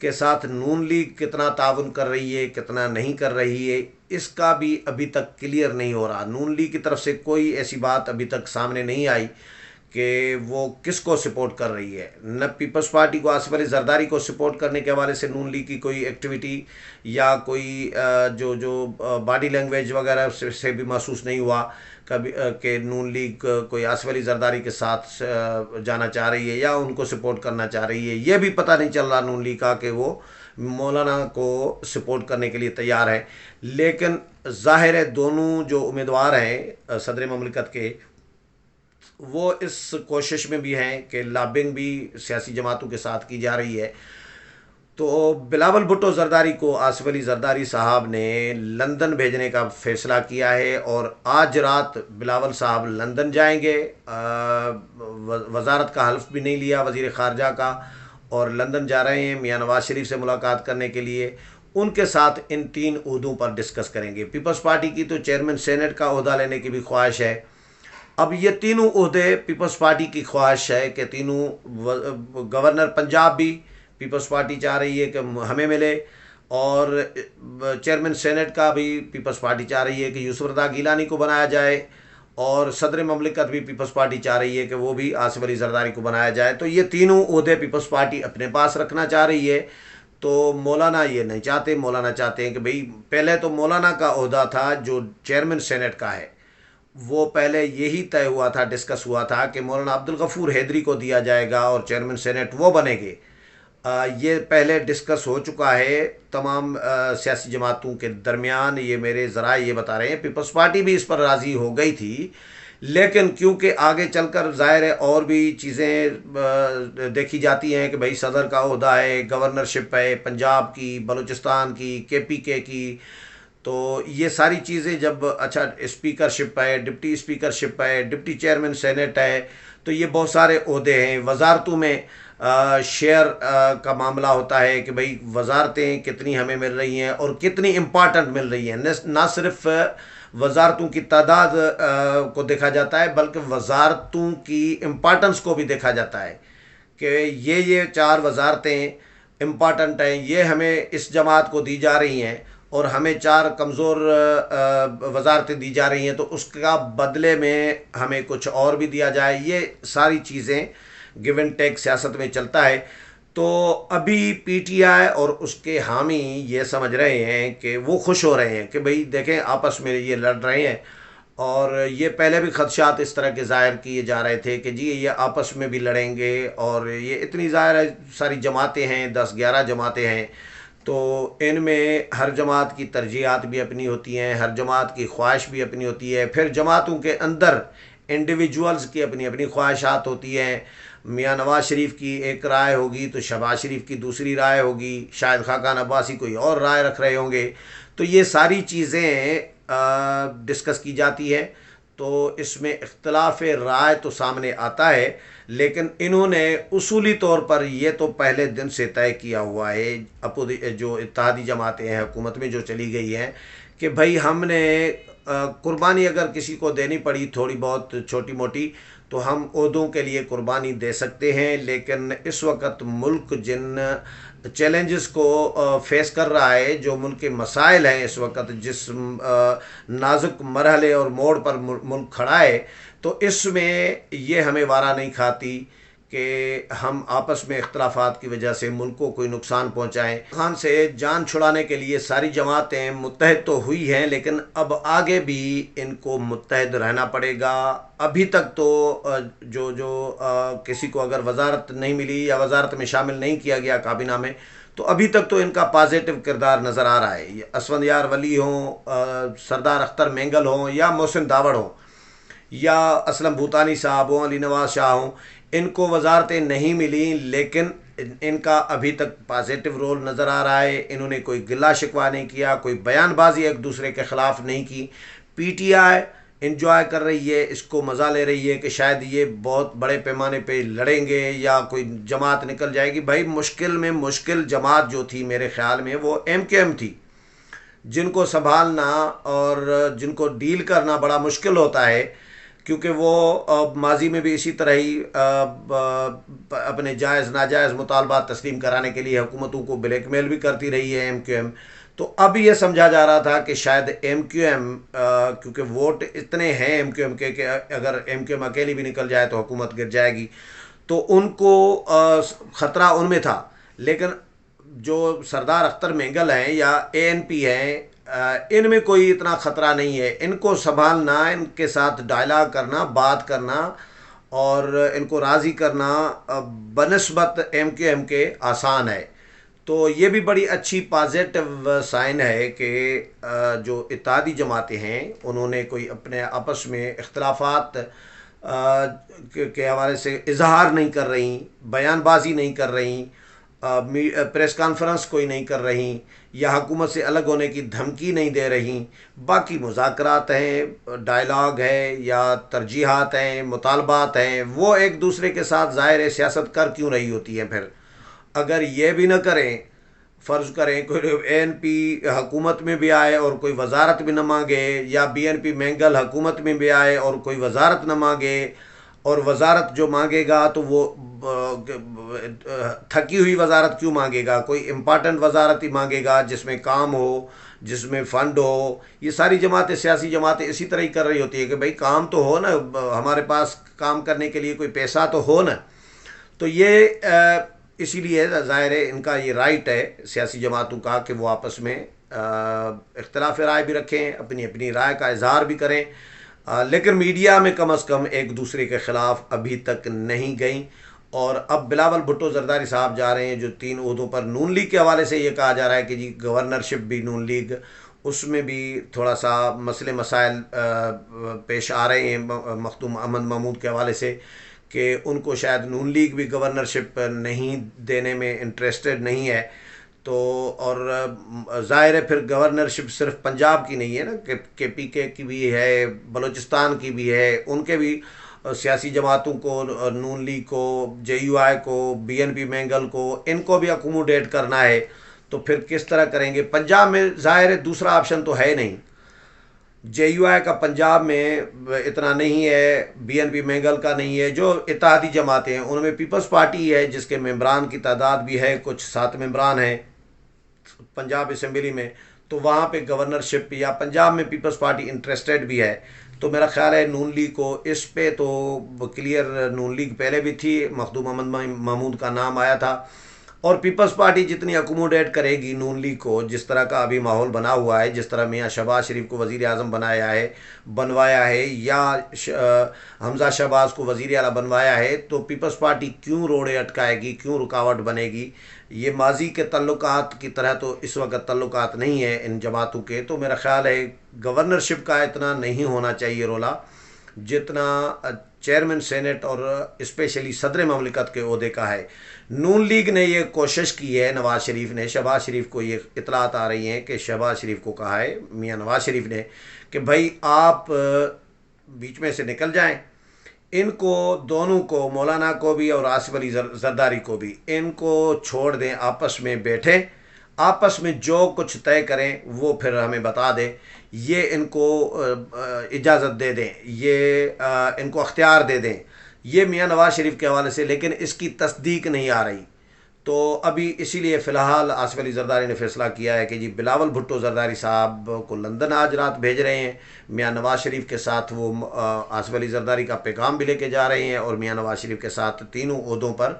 کے ساتھ نون لیگ کتنا تعاون کر رہی ہے کتنا نہیں کر رہی ہے، اس کا بھی ابھی تک کلیئر نہیں ہو رہا۔ نون لیگ کی طرف سے کوئی ایسی بات ابھی تک سامنے نہیں آئی کہ وہ کس کو سپورٹ کر رہی ہے۔ نہ پیپلز پارٹی کو، آصف علی زرداری کو سپورٹ کرنے کے حوالے سے نون لیگ کی کوئی ایکٹیویٹی یا کوئی جو باڈی لینگویج وغیرہ سے بھی محسوس نہیں ہوا کبھی کہ نون لیگ کوئی آصف علی زرداری کے ساتھ جانا چاہ رہی ہے یا ان کو سپورٹ کرنا چاہ رہی ہے۔ یہ بھی پتہ نہیں چل رہا نون لیگ کا کہ وہ مولانا کو سپورٹ کرنے کے لیے تیار ہے۔ لیکن ظاہر ہے دونوں جو امیدوار ہیں صدر مملکت کے، وہ اس کوشش میں بھی ہیں کہ لابنگ بھی سیاسی جماعتوں کے ساتھ کی جا رہی ہے۔ تو بلاول بھٹو زرداری کو آصف علی زرداری صاحب نے لندن بھیجنے کا فیصلہ کیا ہے، اور آج رات بلاول صاحب لندن جائیں گے۔ وزارت کا حلف بھی نہیں لیا وزیر خارجہ کا، اور لندن جا رہے ہیں میاں نواز شریف سے ملاقات کرنے کے لیے۔ ان کے ساتھ ان 3 عہدوں پر ڈسکس کریں گے۔ پیپلز پارٹی کی تو چیئرمین سینٹ کا عہدہ لینے کی بھی خواہش ہے۔ اب یہ تینوں عہدے پیپلز پارٹی کی خواہش ہے کہ تینوں، گورنر پنجاب بھی پیپلز پارٹی چاہ رہی ہے کہ ہمیں ملے، اور چیئرمین سینٹ کا بھی پیپلز پارٹی چاہ رہی ہے کہ یوسف رضا گیلانی کو بنایا جائے، اور صدر مملکت بھی پیپلز پارٹی چاہ رہی ہے کہ وہ بھی آصف علی زرداری کو بنایا جائے۔ تو یہ تینوں عہدے پیپلز پارٹی اپنے پاس رکھنا چاہ رہی ہے۔ تو مولانا یہ نہیں چاہتے، مولانا چاہتے ہیں کہ بھئی پہلے تو مولانا کا عہدہ تھا جو چیئرمین سینٹ کا ہے، وہ پہلے یہی طے ہوا تھا، ڈسکس ہوا تھا کہ مولانا عبدالغفور حیدری کو دیا جائے گا اور چیئرمین سینٹ وہ بنے گے۔ یہ پہلے ڈسکس ہو چکا ہے تمام سیاسی جماعتوں کے درمیان، یہ میرے ذرائع یہ بتا رہے ہیں۔ پیپلز پارٹی بھی اس پر راضی ہو گئی تھی، لیکن کیونکہ آگے چل کر ظاہر ہے اور بھی چیزیں دیکھی جاتی ہیں کہ بھئی صدر کا عہدہ ہے، گورنرشپ ہے پنجاب کی، بلوچستان کی، KPK کی، تو یہ ساری چیزیں جب اچھا اسپیکرشپ ہے، ڈپٹی اسپیکرشپ ہے، ڈپٹی چیئرمین سینٹ ہے، تو یہ بہت سارے عہدے ہیں۔ وزارتوں میں شیئر کا معاملہ ہوتا ہے کہ بھئی وزارتیں کتنی ہمیں مل رہی ہیں اور کتنی امپارٹنٹ مل رہی ہیں۔ نہ صرف وزارتوں کی تعداد کو دیکھا جاتا ہے، بلکہ وزارتوں کی امپارٹنس کو بھی دیکھا جاتا ہے کہ یہ 4 وزارتیں امپارٹنٹ ہیں، یہ ہمیں اس جماعت کو دی جا رہی ہیں، اور ہمیں 4 کمزور وزارتیں دی جا رہی ہیں، تو اس کا بدلے میں ہمیں کچھ اور بھی دیا جائے۔ یہ ساری چیزیں گیو اینڈ ٹیک سیاست میں چلتا ہے۔ تو ابھی PTI اور اس کے حامی یہ سمجھ رہے ہیں کہ وہ خوش ہو رہے ہیں کہ بھئی دیکھیں آپس میں یہ لڑ رہے ہیں، اور یہ پہلے بھی خدشات اس طرح کے ظاہر کیے جا رہے تھے کہ جی یہ آپس میں بھی لڑیں گے، اور یہ اتنی ظاہر ہے ساری جماعتیں ہیں، 10-11 جماعتیں ہیں، تو ان میں ہر جماعت کی ترجیحات بھی اپنی ہوتی ہیں، ہر جماعت کی خواہش بھی اپنی ہوتی ہے، پھر جماعتوں کے اندر انڈیویجولز کی اپنی اپنی خواہشات ہوتی ہیں۔ میاں نواز شریف کی ایک رائے ہوگی تو شہباز شریف کی دوسری رائے ہوگی، شاید خاقان عباسی کوئی اور رائے رکھ رہے ہوں گے، تو یہ ساری چیزیں ڈسکس کی جاتی ہے۔ تو اس میں اختلاف رائے تو سامنے آتا ہے، لیکن انہوں نے اصولی طور پر یہ تو پہلے دن سے طے کیا ہوا ہے، جو اتحادی جماعتیں ہیں حکومت میں جو چلی گئی ہیں، کہ بھائی ہم نے قربانی اگر کسی کو دینی پڑی تھوڑی بہت چھوٹی موٹی تو ہم عہدوں کے لیے قربانی دے سکتے ہیں، لیکن اس وقت ملک جن چیلنجز کو فیس کر رہا ہے، جو ملک کے مسائل ہیں اس وقت، جس نازک مرحلے اور موڑ پر ملک کھڑا ہے، تو اس میں یہ ہمیں وارا نہیں کھاتی کہ ہم آپس میں اختلافات کی وجہ سے ملک کو کوئی نقصان پہنچائیں۔ خان سے جان چھڑانے کے لیے ساری جماعتیں متحد تو ہوئی ہیں، لیکن اب آگے بھی ان کو متحد رہنا پڑے گا۔ ابھی تک تو جو کسی کو اگر وزارت نہیں ملی یا وزارت میں شامل نہیں کیا گیا کابینہ میں، تو ابھی تک تو ان کا پازیٹیو کردار نظر آ رہا ہے۔ اسفندیار ولی ہوں، سردار اختر مینگل ہوں، یا محسن داوڑ ہوں، یا اسلم بھوتانی صاحب ہوں، علی نواز شاہ ہوں، ان کو وزارتیں نہیں ملیں، لیکن ان کا ابھی تک پازیٹیو رول نظر آ رہا ہے۔ انہوں نے کوئی گلہ شکوہ نہیں کیا، کوئی بیان بازی ایک دوسرے کے خلاف نہیں کی۔ PTI انجوائے کر رہی ہے، اس کو مزہ لے رہی ہے کہ شاید یہ بہت بڑے پیمانے پہ لڑیں گے یا کوئی جماعت نکل جائے گی۔ بھائی مشکل میں مشکل جماعت جو تھی میرے خیال میں وہ MKM تھی، جن کو سنبھالنا اور جن کو ڈیل کرنا بڑا مشکل ہوتا ہے، کیونکہ وہ ماضی میں بھی اسی طرح ہی اپنے جائز ناجائز مطالبات تسلیم کرانے کے لیے حکومتوں کو بلیک میل بھی کرتی رہی ہے ایم کیو ایم. تو اب یہ سمجھا جا رہا تھا کہ شاید ایم کیو ایم کیونکہ ووٹ اتنے ہیں ایم کیو ایم کے کہ اگر ایم کیو ایم اکیلی بھی نکل جائے تو حکومت گر جائے گی، تو ان کو خطرہ ان میں تھا. لیکن جو سردار اختر مینگل ہیں یا اے این پی ہیں، ان میں کوئی اتنا خطرہ نہیں ہے. ان کو سنبھالنا، ان کے ساتھ ڈائلاگ کرنا، بات کرنا اور ان کو راضی کرنا بنسبت ایم کیو ایم کے آسان ہے. تو یہ بھی بڑی اچھی پازیٹو سائن ہے کہ جو اتحادی جماعتیں ہیں انہوں نے کوئی اپنے آپس میں اختلافات کے حوالے سے اظہار نہیں کر رہی، بیان بازی نہیں کر رہی، پریس کانفرنس کوئی نہیں کر رہی، یا حکومت سے الگ ہونے کی دھمکی نہیں دے رہی. باقی مذاکرات ہیں، ڈائلاگ ہے یا ترجیحات ہیں، مطالبات ہیں، وہ ایک دوسرے کے ساتھ ظاہر سیاست کر کیوں رہی ہوتی ہیں. پھر اگر یہ بھی نہ کریں، فرض کریں کوئی اے این پی حکومت میں بھی آئے اور کوئی وزارت بھی نہ مانگے، یا بی این پی مینگل حکومت میں بھی آئے اور کوئی وزارت نہ مانگے، اور وزارت جو مانگے گا تو وہ تھکی ہوئی وزارت کیوں مانگے گا؟ کوئی امپارٹنٹ وزارت ہی مانگے گا جس میں کام ہو، جس میں فنڈ ہو. یہ ساری جماعتیں، سیاسی جماعتیں اسی طرح ہی کر رہی ہوتی ہے کہ بھائی کام تو ہو نا، ہمارے پاس کام کرنے کے لیے کوئی پیسہ تو ہو نا. تو یہ اسی لیے ظاہر ہے ان کا یہ رائٹ ہے سیاسی جماعتوں کا کہ وہ آپس میں اختلاف رائے بھی رکھیں، اپنی اپنی رائے کا اظہار بھی کریں، لیکن میڈیا میں کم از کم ایک دوسرے کے خلاف ابھی تک نہیں گئیں. اور اب بلاول بھٹو زرداری صاحب جا رہے ہیں جو 3 عہدوں پر نون لیگ کے حوالے سے یہ کہا جا رہا ہے کہ جی گورنرشپ بھی نون لیگ، اس میں بھی تھوڑا سا مسئلے مسائل پیش آ رہے ہیں مخدوم احمد محمود کے حوالے سے کہ ان کو شاید نون لیگ بھی گورنرشپ نہیں دینے میں انٹرسٹڈ نہیں ہے. تو اور ظاہر ہے پھر گورنرشپ صرف پنجاب کی نہیں ہے نا، کہ پی کے کی بھی ہے، بلوچستان کی بھی ہے، ان کے بھی سیاسی جماعتوں کو، نون لیگ کو، جے یو آئی کو، بی این پی مینگل کو، ان کو بھی اکوموڈیٹ کرنا ہے. تو پھر کس طرح کریں گے؟ پنجاب میں ظاہر ہے دوسرا آپشن تو ہے نہیں. جے یو آئی کا پنجاب میں اتنا نہیں ہے، بی این پی مینگل کا نہیں ہے. جو اتحادی جماعتیں ہیں ان میں پیپلز پارٹی ہے جس کے ممبران کی تعداد بھی ہے، کچھ 7 ممبران ہیں پنجاب اسمبلی میں، تو وہاں پہ گورنرشپ یا پنجاب میں پیپلز پارٹی انٹرسٹڈ بھی ہے. تو میرا خیال ہے نون لیگ کو اس پہ تو کلیئر، نون لیگ پہلے بھی تھی، مخدوم احمد محمود کا نام آیا تھا، اور پیپلز پارٹی جتنی اکوموڈیٹ کرے گی نون لیگ کو، جس طرح کا ابھی ماحول بنا ہوا ہے، جس طرح میاں شہباز شریف کو وزیر اعظم بنوایا ہے یا حمزہ شہباز کو وزیر اعلیٰ بنوایا ہے، تو پیپلز پارٹی کیوں روڑے اٹکائے گی، کیوں رکاوٹ بنے گی؟ یہ ماضی کے تعلقات کی طرح تو اس وقت تعلقات نہیں ہیں ان جماعتوں کے. تو میرا خیال ہے گورنرشپ کا اتنا نہیں ہونا چاہیے رولا جتنا چیئرمین سینٹ اور اسپیشلی صدر مملکت کے عہدے کا ہے. نون لیگ نے یہ کوشش کی ہے، نواز شریف نے، شہباز شریف کو یہ اطلاعات آ رہی ہیں کہ شہباز شریف کو کہا ہے میاں نواز شریف نے کہ بھائی آپ بیچ میں سے نکل جائیں. ان کو دونوں کو، مولانا کو بھی اور آصف علی زرداری کو بھی، ان کو چھوڑ دیں، آپس میں بیٹھیں، آپس میں جو کچھ طے کریں وہ پھر ہمیں بتا دیں. یہ ان کو اجازت دے دیں، یہ ان کو اختیار دے دیں. یہ میاں نواز شریف کے حوالے سے، لیکن اس کی تصدیق نہیں آ رہی. تو ابھی اسی لیے فی الحال آصف علی زرداری نے فیصلہ کیا ہے کہ جی بلاول بھٹو زرداری صاحب کو لندن آج رات بھیج رہے ہیں. میاں نواز شریف کے ساتھ وہ آصف علی زرداری کا پیغام بھی لے کے جا رہے ہیں، اور میاں نواز شریف کے ساتھ تینوں عہدوں پر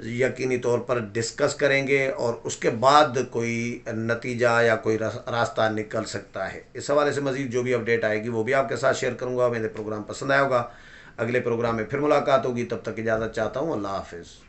یقینی طور پر ڈسکس کریں گے، اور اس کے بعد کوئی نتیجہ یا کوئی راستہ نکل سکتا ہے. اس حوالے سے مزید جو بھی اپڈیٹ آئے گی وہ بھی آپ کے ساتھ شیئر کروں گا. میرے پروگرام پسند آیا ہوگا، اگلے پروگرام میں پھر ملاقات ہوگی. تب تک اجازت چاہتا ہوں. اللہ حافظ.